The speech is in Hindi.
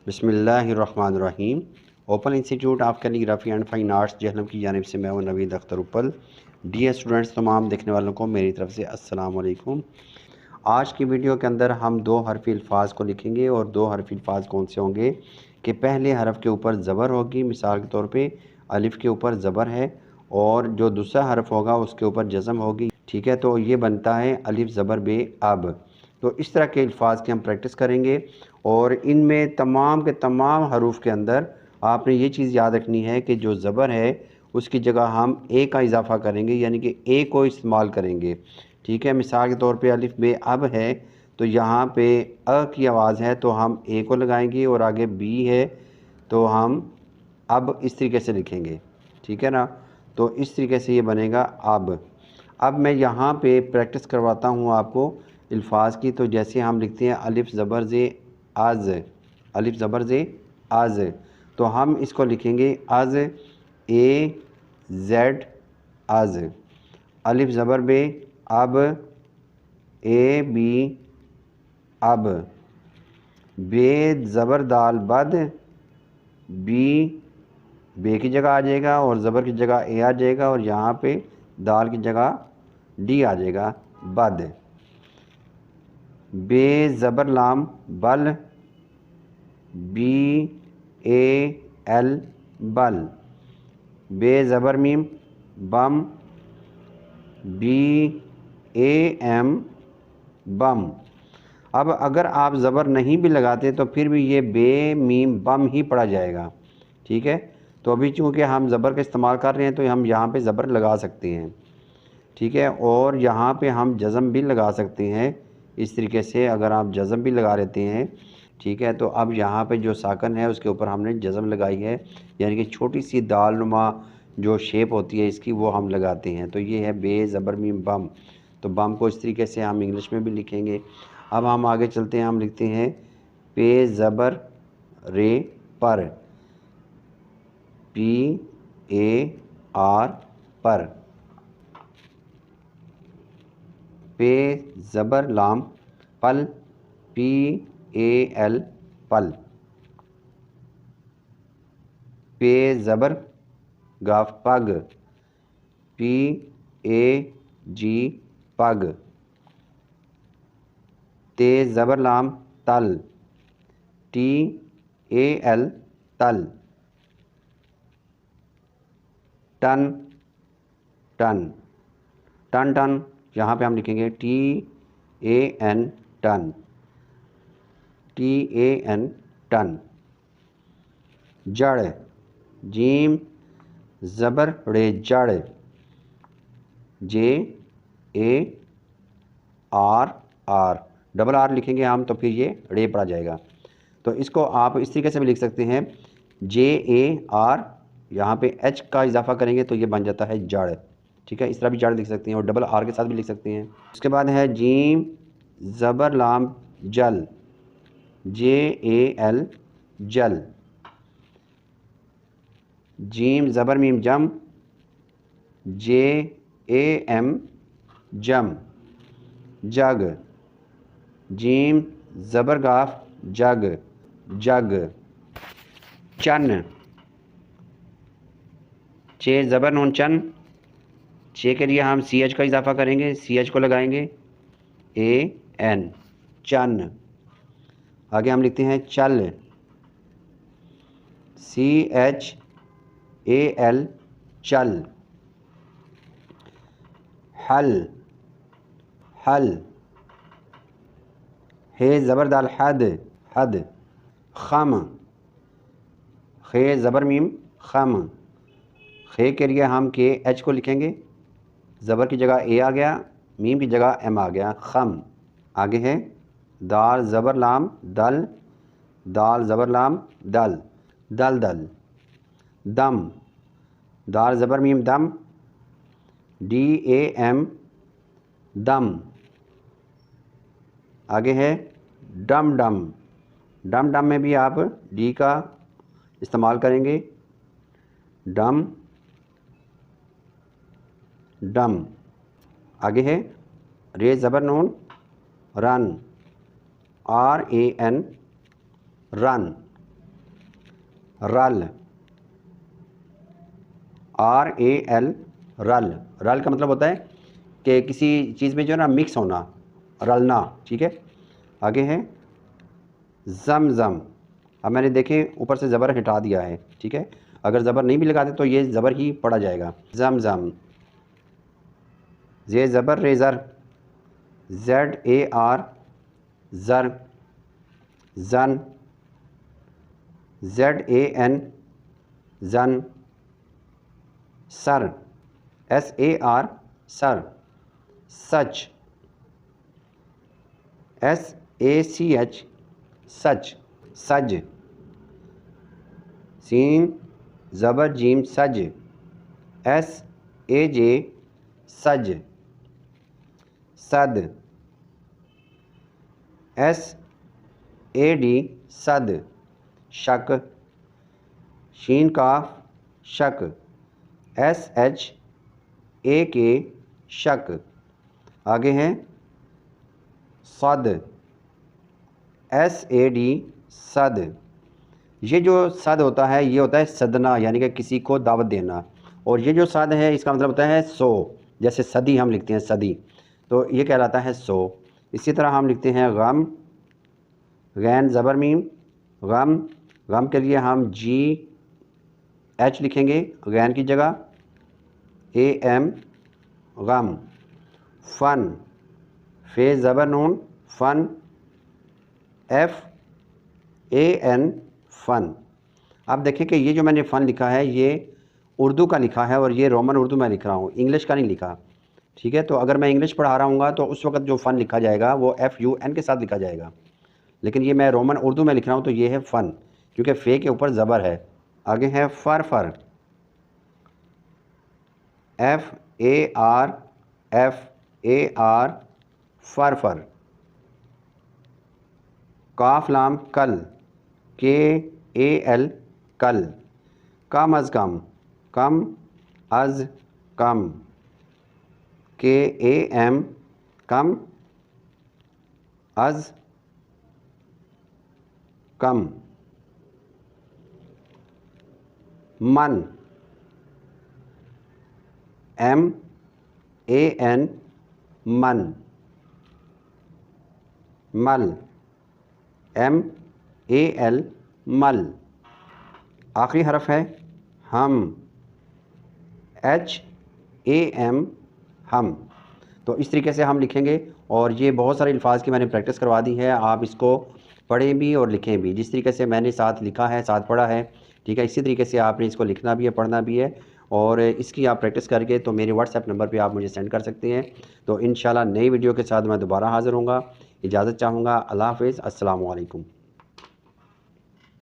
बिस्मिल्लाहिर्रहमानिर्रहीम। Open institute of calligraphy and fine arts Jhelum की जानिब से मैं हूं नवीद अख्तर उपल। डियर स्टूडेंट्स, तमाम देखने वालों को मेरी तरफ से अस्सलाम वालेकुम। आज की वीडियो के अंदर हम दो हरफ़ी अल्फाज को लिखेंगे और दो हरफ़ी अल्फाज कौन से होंगे कि पहले हरफ के ऊपर ज़बर होगी, मिसाल के तौर पे अलिफ़ के ऊपर ज़बर है और जो दूसरा हरफ होगा उसके ऊपर जज़म होगी। ठीक है, तो ये बनता है अलिफ़ ज़बर बे अब। तो इस तरह के अल्फाज की हम प्रैक्टिस करेंगे और इनमें तमाम के तमाम हरूफ के अंदर आपने ये चीज़ याद रखनी है कि जो ज़बर है उसकी जगह हम ए का इजाफ़ा करेंगे, यानी कि ए को इस्तेमाल करेंगे। ठीक है, मिसाल के तौर पे अलिफ़ बे अब है तो यहाँ पे अ की आवाज़ है तो हम ए को लगाएंगे और आगे बी है तो हम अब इस तरीके से लिखेंगे। ठीक है ना, तो इस तरीके से ये बनेगा अब मैं यहाँ पे प्रैक्टिस करवाता हूँ आपको अल्फाज की। तो जैसे हम लिखते हैं अलिफ़ ज़बर ज़े आज, अलिफ़ ज़बर ज़े आज, तो हम इसको लिखेंगे आज, ए जेड आज। अलिफ़ ज़बर बे अब, ए बी अब। बे ज़बर दाल बद, बी बे की जगह आ जाएगा और ज़बर की जगह ए आ जाएगा और यहाँ पे दाल की जगह डी आ जाएगा, बद। बे ज़बर लाम बल, बी ए एल बल। बे ज़बर मीम बम, बी ए एम बम। अब अगर आप ज़बर नहीं भी लगाते तो फिर भी ये बे मीम बम ही पढ़ा जाएगा। ठीक है, तो अभी चूँकि हम ज़बर का इस्तेमाल कर रहे हैं तो हम यहाँ पे ज़बर लगा सकते हैं। ठीक है, और यहाँ पे हम जज़म भी लगा सकते हैं इस तरीके से, अगर आप जज़म भी लगा लेते हैं। ठीक है, तो अब यहाँ पे जो साकन है उसके ऊपर हमने जज़म लगाई है, यानी कि छोटी सी दाल नुमा जो शेप होती है इसकी वो हम लगाते हैं। तो ये है बे ज़बर मीम बम। तो बम को इस तरीके से हम इंग्लिश में भी लिखेंगे। अब हम आगे चलते हैं, हम लिखते हैं पे ज़बर रे पर, पी ए आर पर। पे ज़बर लाम पल, पी ए एल पल। पे ज़बर गाफ पग, पी ए जी पग। ते ज़बर लाम तल, टी ए एल तल। टन टन, टन टन यहाँ पे हम लिखेंगे टी ए एन टन, टी ए एन टन। जड़, जीम ज़बर रे जड़, J A R R, double R लिखेंगे हम तो फिर ये रे पड़ा जाएगा। तो इसको आप इस तरीके से भी लिख सकते हैं, जे ए आर, यहाँ पे एच का इजाफा करेंगे तो ये बन जाता है जड़। ठीक है, इस तरह भी जड़ लिख सकते हैं और डबल आर के साथ भी लिख सकते हैं। उसके बाद है जीम ज़बर लाम जल, जे ए एल जल। जीम ज़बर मीम जम, जे ए एम जम। जग, जीम ज़बर गाफ जग, जग। चन, चे ज़बर नून चन, चे के लिए हम सी एच का इजाफा करेंगे, सी एच को लगाएंगे, ए एन चन। आगे हम लिखते हैं चल, सी एच ए एल चल। हल, हल। हे ज़बर दाल हद, हद। खम, खे ज़बर मीम खम, खे के लिए हम के एच को लिखेंगे, ज़बर की जगह ए आ गया, मीम की जगह एम आ गया, खम। आगे है दाल ज़बर लाम दल, दाल ज़बर लाम दल, दल दल। दम, दाल ज़बर मीम दम, डी ए एम दम। आगे है डम डम, डम डम में भी आप डी का इस्तेमाल करेंगे, डम डम। आगे है रे ज़बर नून रन, आर ए एन रन। रल, RAL, रल। रल का मतलब होता है कि किसी चीज़ में जो है ना मिक्स होना, रलना, ठीक है। आगे है ज़म। अब मैंने देखें ऊपर से ज़बर हटा दिया है, ठीक है। अगर ज़बर नहीं भी लगाते तो ये ज़बर ही पड़ा जाएगा। ज़म। ये ज़बर रेज़र, ZAR, ज़र। ज़न, ZAN, ज़न। सर, SAR, सर। सच, SACH, सच। सज, सीन ज़बर जीम सज, SAJ, सज। सद, SAD, सद। शक, शीन काफ, शक, SHAK, शक। आगे हैं सद, SAD, सद। ये जो सद होता है ये होता है सदना, यानी कि किसी को दावत देना। और ये जो सद है इसका मतलब होता है 100, जैसे सदी हम लिखते हैं सदी, तो ये कहलाता है 100। इसी तरह हम लिखते हैं गम, गैन ज़बर मीम, गम। गम के लिए हम GH लिखेंगे गैन की जगह, AM, गम। फ़न, फे ज़बर नून, फ़न, FAN, फ़न। अब देखें कि ये जो मैंने फ़न लिखा है ये उर्दू का लिखा है और ये रोमन उर्दू में लिख रहा हूँ, इंग्लिश का नहीं लिखा, ठीक है। तो अगर मैं इंग्लिश पढ़ा रहा हूँ तो उस वक्त जो फ़न लिखा जाएगा वो FUN के साथ लिखा जाएगा, लेकिन ये मैं रोमन उर्दू में लिख रहा हूँ तो ये है फ़न, क्योंकि फ़े के ऊपर ज़बर है। आगे है फ़र, FAR, फ़र। काफ लाम कल, KAL, कल। कम अज़ कम, कम अज़ कम, KAM, कम अज़ कम। मन, MAN, मन। मल, MAL, मल। आखिरी हरफ है हम, HAM, हम। तो इस तरीके से हम लिखेंगे और ये बहुत सारे अल्फाज की मैंने प्रैक्टिस करवा दी है, आप इसको पढ़ें भी और लिखें भी, जिस तरीके से मैंने साथ लिखा है साथ पढ़ा है, ठीक है। इसी तरीके से आपने इसको लिखना भी है, पढ़ना भी है, और इसकी आप प्रैक्टिस करके तो मेरे व्हाट्सएप नंबर पे आप मुझे सेंड कर सकते हैं। तो इंशाल्लाह नई वीडियो के साथ मैं दोबारा हाज़िर होऊंगा। इजाज़त चाहूँगा। अल्लाह हाफ़िज़, अस्सलामु अलैकुम।